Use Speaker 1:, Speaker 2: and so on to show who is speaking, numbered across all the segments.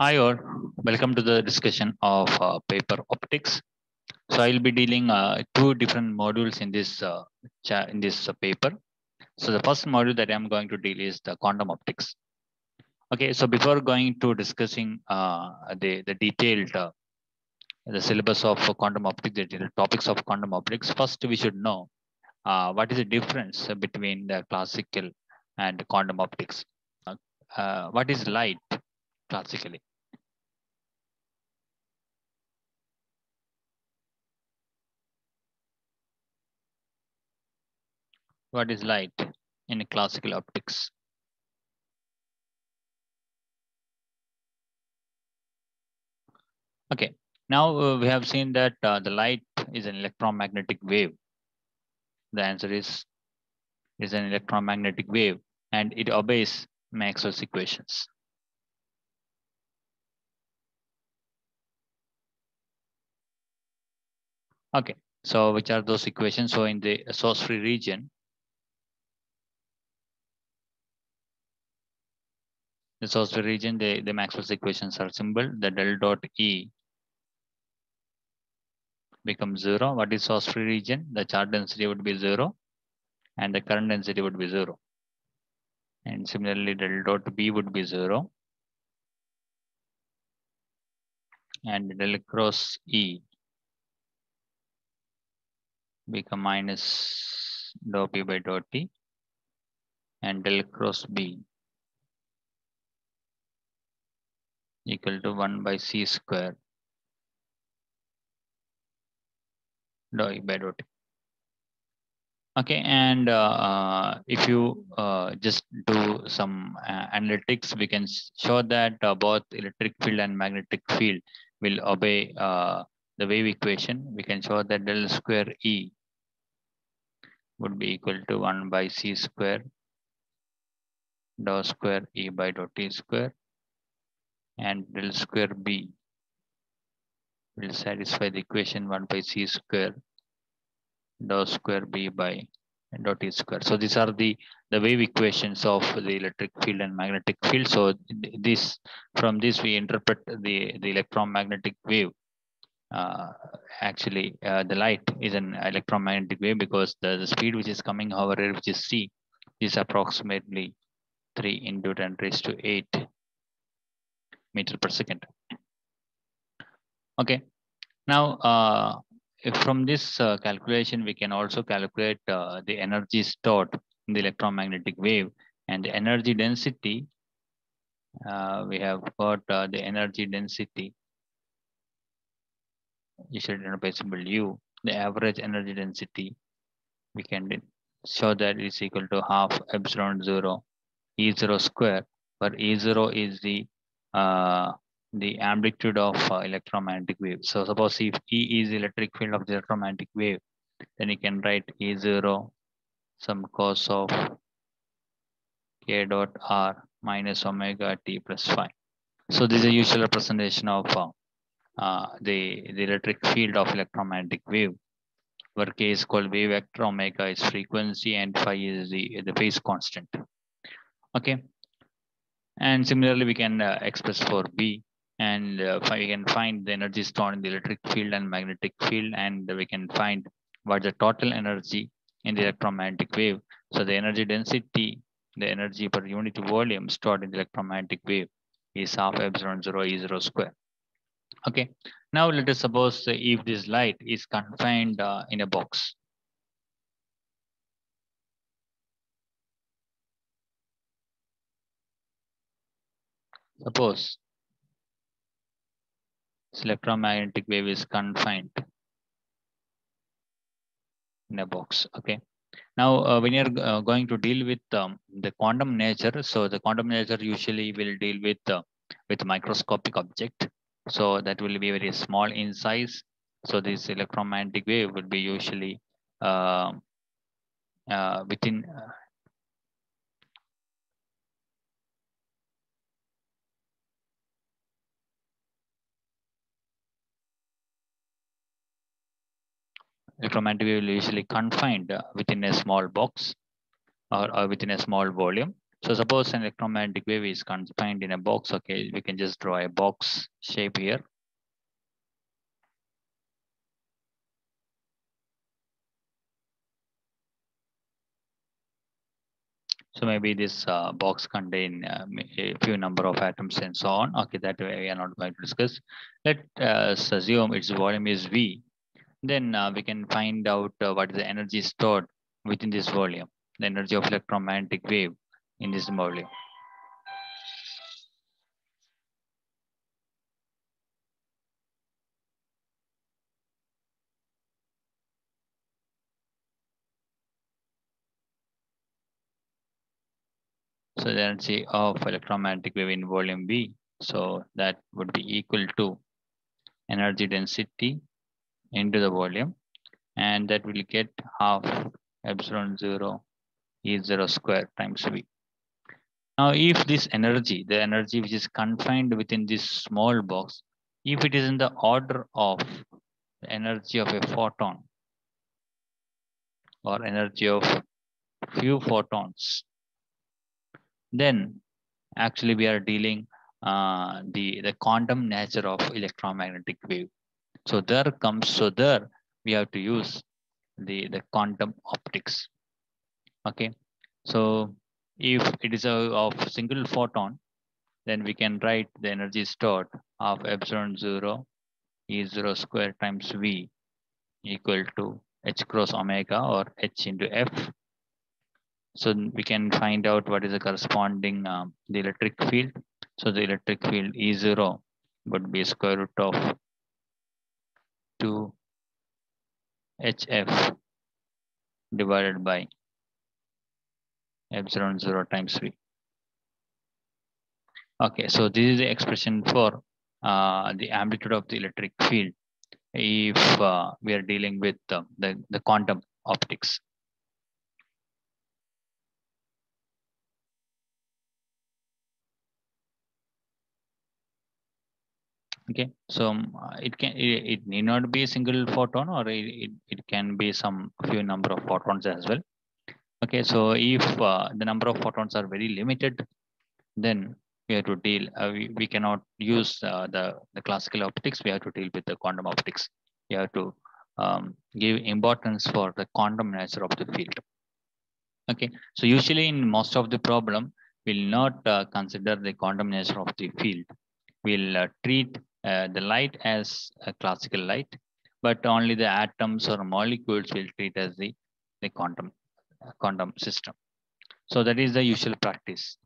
Speaker 1: Hi all, welcome to the discussion of paper optics. So I'll be dealing two different modules in this paper. So the first module that I'm going to deal is the quantum optics. Okay, so before going to discussing the detailed the syllabus of quantum optics, the detailed topics of quantum optics, first we should know what is the difference between the classical and quantum optics. What is light classically? What is light in classical optics? Okay, now we have seen that the light is an electromagnetic wave. The answer is an electromagnetic wave, and it obeys Maxwell's equations. Okay, so which are those equations? So in the source-free region, the Maxwell's equations are simple. The del dot E becomes zero. What is source-free region? The charge density would be zero, and the current density would be zero. And similarly, del dot B would be zero, and del cross E become minus dou P by dou T, and del cross B equal to 1 by C square dou E by dou T. Okay, and if you just do some analytics, we can show that both electric field and magnetic field will obey the wave equation. We can show that del square E would be equal to 1 by C square dou square E by dou T square, and del square B will satisfy the equation 1 by C square dou square B by dot E square. So these are the wave equations of the electric field and magnetic field. So this from this we interpret the electromagnetic wave. Actually, the light is an electromagnetic wave because the speed which is coming over here, which is c, is approximately 3 into 10 raised to 8 meter per second. Okay, now if from this calculation we can also calculate the energy stored in the electromagnetic wave, and the energy density, we have got the energy density, you should know by symbol U. The average energy density we can show that is equal to half epsilon 0 E0 square, where E0 is the amplitude of electromagnetic wave. So suppose if E is electric field of the electromagnetic wave, then you can write E0 some cos of k dot r minus omega t plus phi. So this is a usual representation of the electric field of electromagnetic wave, where k is called wave vector, omega is frequency, and phi is the phase constant. Okay, and similarly we can express for B, and we can find the energy stored in the electric field and magnetic field, and we can find what the total energy in the electromagnetic wave. So the energy density, the energy per unit volume stored in the electromagnetic wave, is half epsilon 0 E0 square. Okay, now let us suppose if this light is confined in a box. Suppose this electromagnetic wave is confined in a box. Okay, now when you're going to deal with the quantum nature, so the quantum nature usually will deal with microscopic object, so that will be very small in size. So this electromagnetic wave will be usually uh, within electromagnetic wave will usually confined within a small box, or within a small volume. So suppose an electromagnetic wave is confined in a box. Okay, we can just draw a box shape here. So maybe this box contain a few number of atoms and so on. Okay, that way we are not going to discuss. Let us assume its volume is V. Then we can find out what is the energy stored within this volume, the energy of electromagnetic wave in this volume. So the energy of electromagnetic wave in volume V, so that would be equal to energy density into the volume, and that will get half epsilon 0 E0 square times V. Now, if this energy, the energy which is confined within this small box, if it is in the order of the energy of a photon or energy of few photons, then actually we are dealing the quantum nature of electromagnetic wave. So there we have to use the quantum optics. Okay, so if it is of single photon, then we can write the energy stored of epsilon 0 E0 square times V equal to h cross omega or h into f. So we can find out what is the corresponding the electric field. So the electric field E0 would be square root of 2 hf divided by epsilon 0 times V. Okay, so this is the expression for the amplitude of the electric field if we are dealing with the quantum optics. Okay, so it need not be a single photon, or it can be some few number of photons as well. Okay, so if the number of photons are very limited, then we have to deal we cannot use the classical optics. We have to deal with the quantum optics. We have to give importance for the quantum nature of the field. Okay, so usually in most of the problem we'll not consider the quantum nature of the field. We'll treat the light as a classical light, but only the atoms or molecules will treat as the quantum system. So that is the usual practice.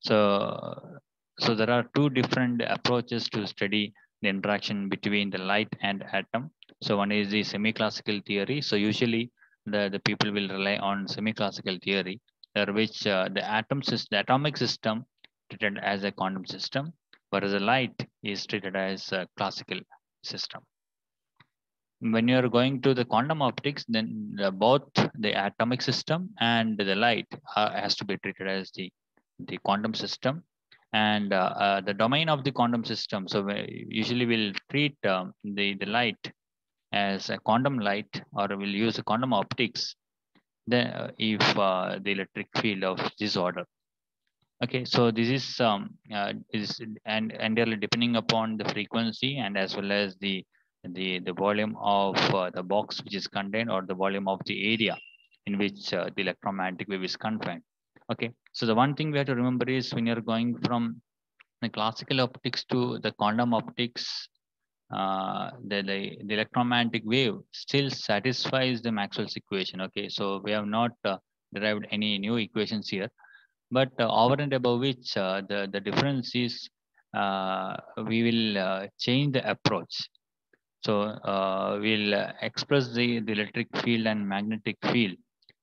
Speaker 1: So, so there are two different approaches to study the interaction between the light and atom. So one is the semi-classical theory. So usually the people will rely on semi-classical theory, which the atomic system treated as a quantum system, whereas the light is treated as a classical system. When you are going to the quantum optics, then both the atomic system and the light has to be treated as the quantum system, and the domain of the quantum system. So we usually we'll treat the light as a quantum light, or we'll use a quantum optics then if the electric field of this order. Okay, so this is and entirely depending upon the frequency and as well as the volume of the box which is contained, or the volume of the area in which the electromagnetic wave is confined. Okay, so the one thing we have to remember is when you're going from the classical optics to the quantum optics, the electromagnetic wave still satisfies the Maxwell's equation. Okay, so we have not derived any new equations here, but over and above which the difference is we will change the approach. So we'll express the electric field and magnetic field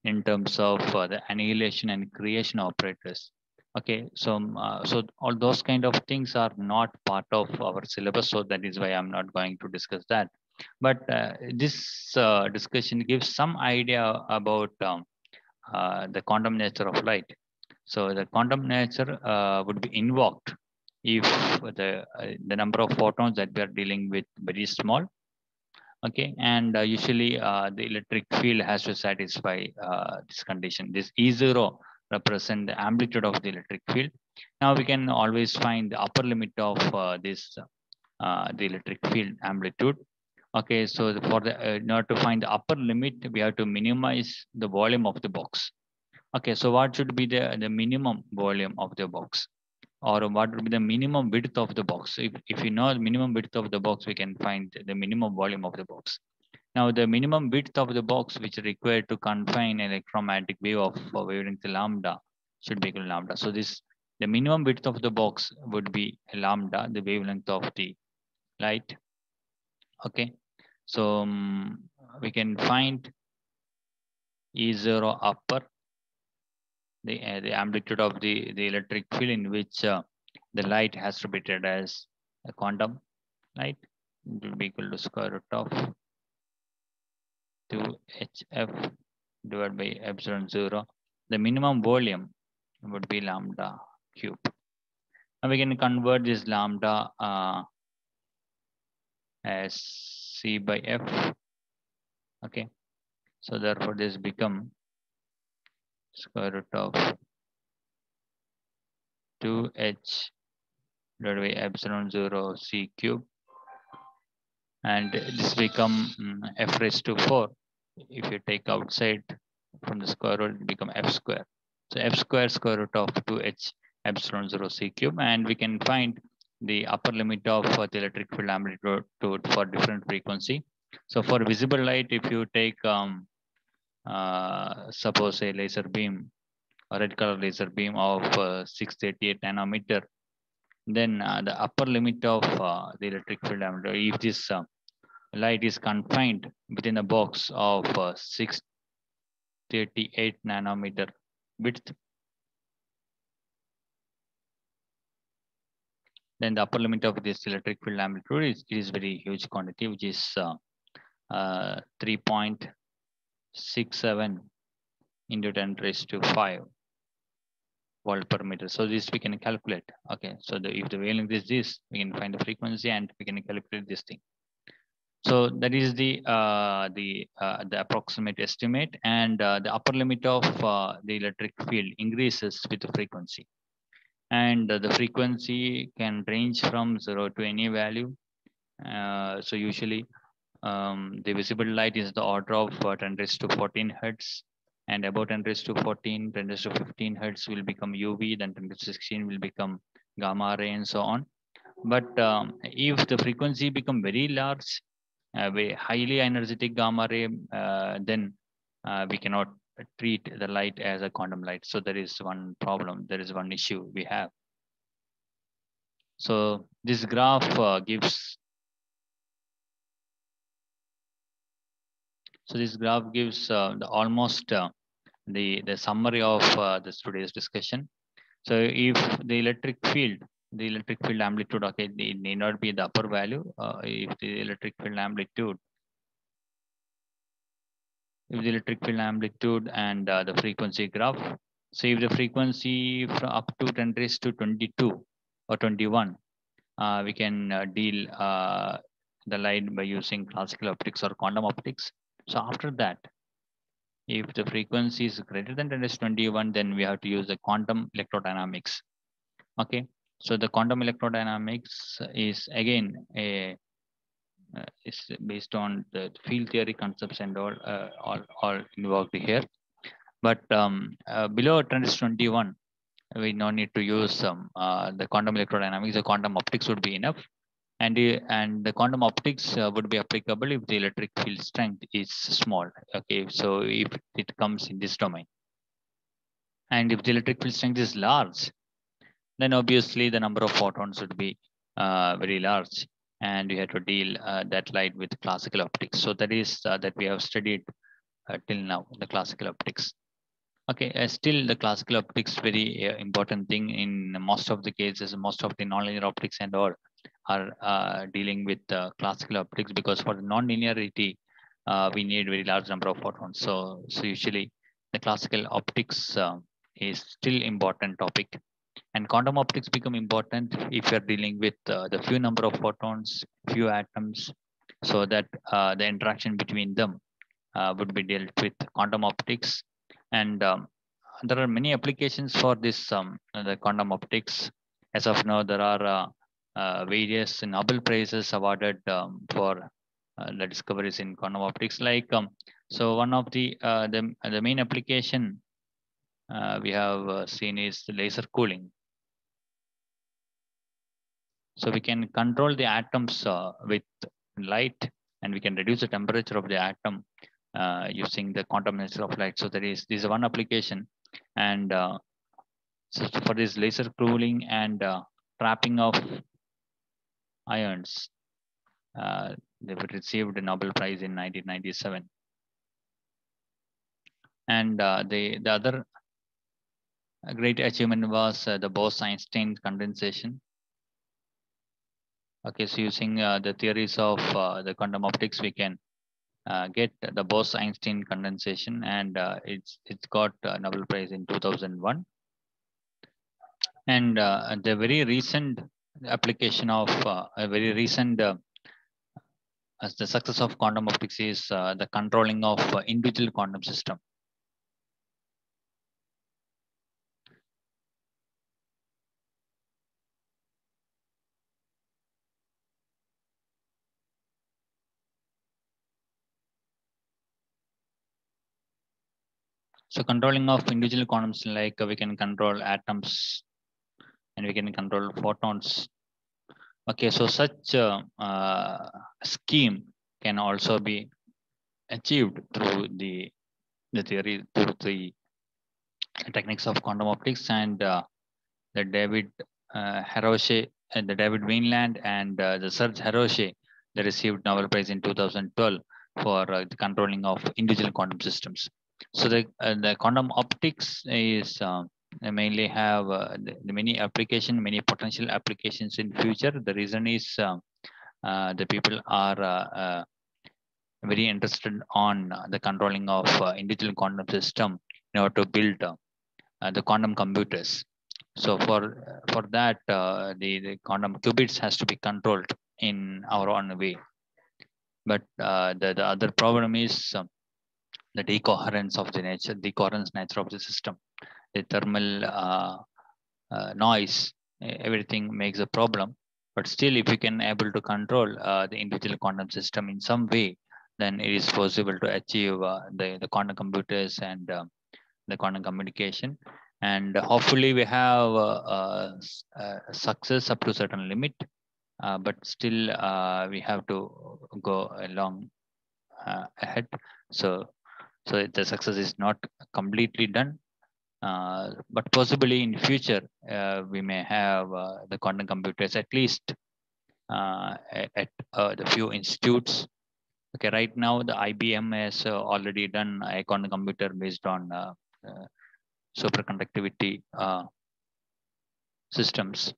Speaker 1: in terms of the annihilation and creation operators. Okay, so so all those kind of things are not part of our syllabus, so that is why I'm not going to discuss that. But this discussion gives some idea about the quantum nature of light. So the quantum nature would be invoked if the number of photons that we are dealing with very small. Okay, and usually the electric field has to satisfy this condition. This E0 represent the amplitude of the electric field. Now we can always find the upper limit of this the electric field amplitude. Okay, so for the in order to find the upper limit, we have to minimize the volume of the box. Okay, so what should be the minimum volume of the box, or what would be the minimum width of the box? If you know the minimum width of the box, we can find the minimum volume of the box. Now, the minimum width of the box which is required to confine an electromagnetic wave of wavelength lambda should be equal to lambda. So this the minimum width of the box would be lambda, the wavelength of the light. Okay, so we can find E0 upper, the amplitude of the electric field in which the light has to be treated as a quantum light. It will be equal to square root of 2hf divided by epsilon 0. The minimum volume would be lambda cube. Now we can convert this lambda as C by F. Okay, so therefore this become square root of 2h divided by epsilon 0 C cube, and this become F raised to 4. If you take outside from the square root, it become F square. So F square square root of 2h epsilon 0 C cube, and we can find the upper limit of the electric field amplitude for different frequency. So for visible light, if you take suppose a laser beam, a red color laser beam of 638 nanometer, then the upper limit of the electric field amplitude, if this light is confined within a box of 638 nanometer width, then the upper limit of this electric field amplitude is very huge quantity, which is 3.67 into 10 raised to 5 volt per meter. So this we can calculate. Okay, so if the wavelength is this, we can find the frequency and we can calculate this thing. So that is the approximate estimate, and the upper limit of the electric field increases with the frequency, and the frequency can range from 0 to any value. So usually the visible light is the order of 10 raised to 14 hertz, and about 10 raised to 14, 10 raised to 15 hertz will become UV, then 10 raised to 16 will become gamma ray, and so on. But if the frequency become very large, very highly energetic gamma ray, then we cannot treat the light as a quantum light. So there is one problem, there is one issue we have. So this graph gives almost the summary of this today's discussion. So if the electric field amplitude, okay, it need not be the upper value. If the electric field amplitude and the frequency graph. So if the frequency from up to 10 raised to 22 or 21, we can deal the light by using classical optics or quantum optics. So after that, if the frequency is greater than 10 raised to 21, then we have to use the quantum electrodynamics. Okay, so the quantum electrodynamics is again is based on the field theory concepts and all involved here. But below 10 raised to 21, we no need to use the quantum electrodynamics. The quantum optics would be enough, and the quantum optics would be applicable if the electric field strength is small. Okay, so if it comes in this domain, and if the electric field strength is large, then obviously the number of photons would be very large, and you have to deal that light with classical optics. So that is that we have studied till now, the classical optics. Okay, still the classical optics very important thing in most of the cases. Most of the nonlinear optics and all are dealing with classical optics, because for the non-linearity we need very large number of photons. So usually the classical optics is still important topic, and quantum optics become important if you're dealing with the few number of photons, few atoms, so that the interaction between them would be dealt with quantum optics. And there are many applications for this the quantum optics. As of now, there are various Nobel prizes awarded for the discoveries in quantum optics. Like so, one of the main application we have seen is the laser cooling. So we can control the atoms with light, and we can reduce the temperature of the atom using the quantum nature of light. So this is one application, and so for this laser cooling and trapping of ions, they were received a Nobel Prize in 1997. And the other great achievement was the Bose-Einstein condensation. Okay, so using the theories of the quantum optics, we can get the Bose-Einstein condensation, and it's got a Nobel Prize in 2001. And the very recent application of a very recent as the success of quantum optics is the controlling of individual quantum system. So controlling of individual quantums, like we can control atoms and we can control photons. Okay, so such scheme can also be achieved through the theory, through the techniques of quantum optics, and the David Hiroshi and the David Weinland and the Serge Hiroshi, they received Nobel Prize in 2012 for the controlling of individual quantum systems. So the quantum optics is mainly have the many application, many potential applications in future. The reason is the people are very interested on the controlling of individual quantum system in order to build the quantum computers. So for that, the quantum qubits has to be controlled in our own way. But the other problem is the decoherence of the nature, decoherence nature of the system, the thermal noise, everything makes a problem. But still, if you can able to control the individual quantum system in some way, then it is possible to achieve the quantum computers and the quantum communication. And hopefully we have success up to certain limit, but still we have to go along ahead. So the success is not completely done, but possibly in future we may have the quantum computers at least at the few institutes. Okay, right now the IBM has already done a quantum computer based on superconductivity systems.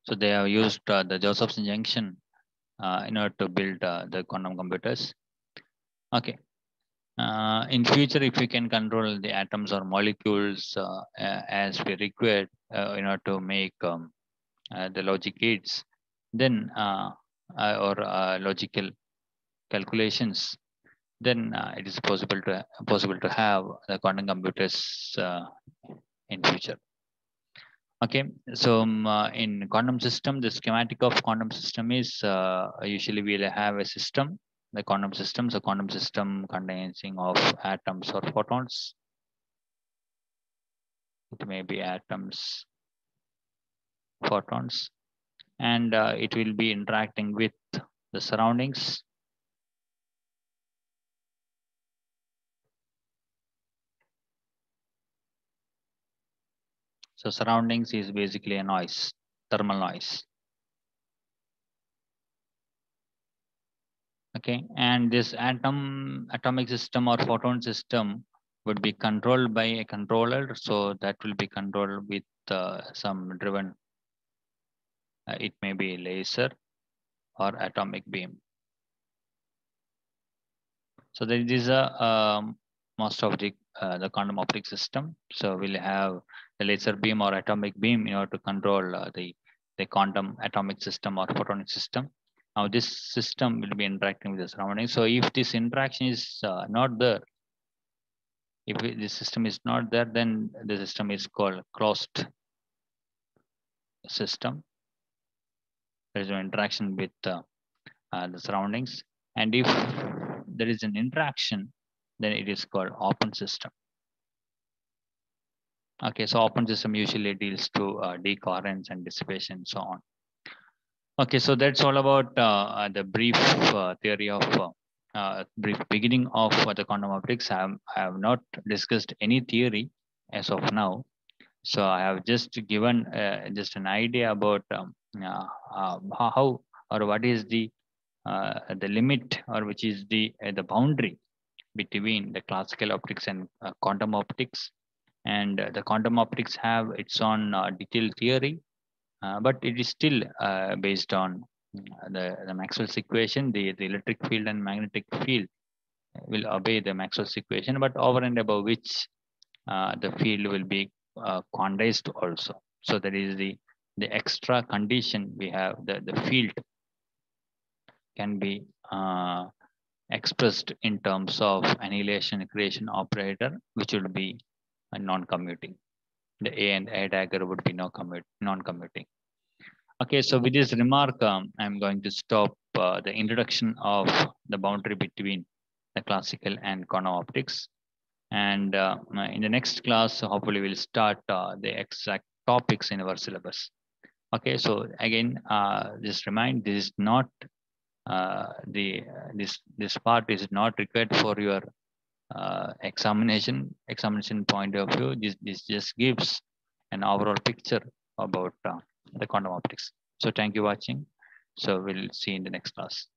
Speaker 1: So they have used the Josephson junction in order to build the quantum computers. Okay. In future, if we can control the atoms or molecules as we require in order to make the logic gates, then or logical calculations, then it is possible to have the quantum computers in future. Okay, so in quantum system, the schematic of quantum system is usually we'll have a system, the quantum system. So quantum system containing of atoms or photons. It may be atoms, photons, and it will be interacting with the surroundings. So surroundings is basically a noise, thermal noise. Okay, and this atomic system or photon system would be controlled by a controller. So that will be controlled with some driven. It may be laser or atomic beam. So there is a most of the quantum optics system. So we'll have the laser beam or atomic beam in order to control the quantum atomic system or photonic system. Now this system will be interacting with the surroundings. So if this interaction is not there, If the system is not there, then the system is called closed system. There is no interaction with the surroundings. And if there is an interaction, then it is called open system. Okay, so open system usually deals to decoherence and dissipation, so on. Okay, so that's all about the brief theory of brief beginning of the quantum optics. I have not discussed any theory as of now. So I have just given just an idea about how or what is the limit, or which is the boundary between the classical optics and quantum optics. And the quantum optics have its own detailed theory, but it is still based on the Maxwell's equation. The electric field and magnetic field will obey the Maxwell's equation, but over and above which the field will be quantized also. So that is the extra condition we have. The field can be expressed in terms of annihilation accretion operator, which would be a non-commuting. The A and A dagger would be non-commuting. Okay, so with this remark, I'm going to stop the introduction of the boundary between the classical and quantum optics. And in the next class, hopefully we'll start the exact topics in our syllabus. Okay, so again, just remind, this is not this part is not required for your examination point of view. This just gives an overall picture about the quantum optics. So thank you for watching. So we'll see you in the next class.